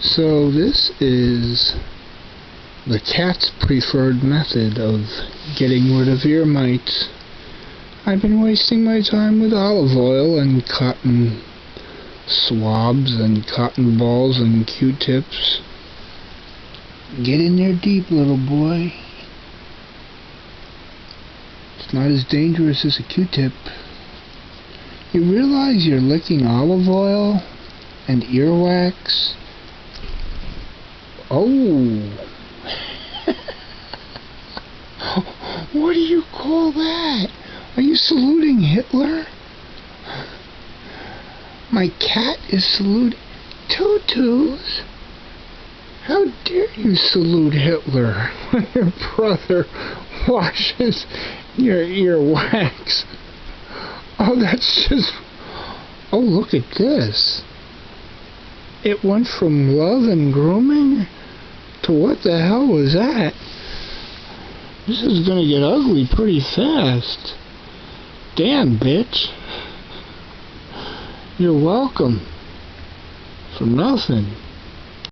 So this is the cat's preferred method of getting rid of ear mites. I've been wasting my time with olive oil and cotton swabs and cotton balls and Q-tips. Get in there deep, little boy. It's not as dangerous as a Q-tip. You realize you're licking olive oil and earwax? Oh! What do you call that? Are you saluting Hitler? My cat is saluting tutus. How dare you salute Hitler when your brother washes your earwax? Oh, that's just... Oh, look at this. It went from love and grooming to what the hell was that? This is gonna get ugly pretty fast. Damn, bitch. You're welcome. For nothing.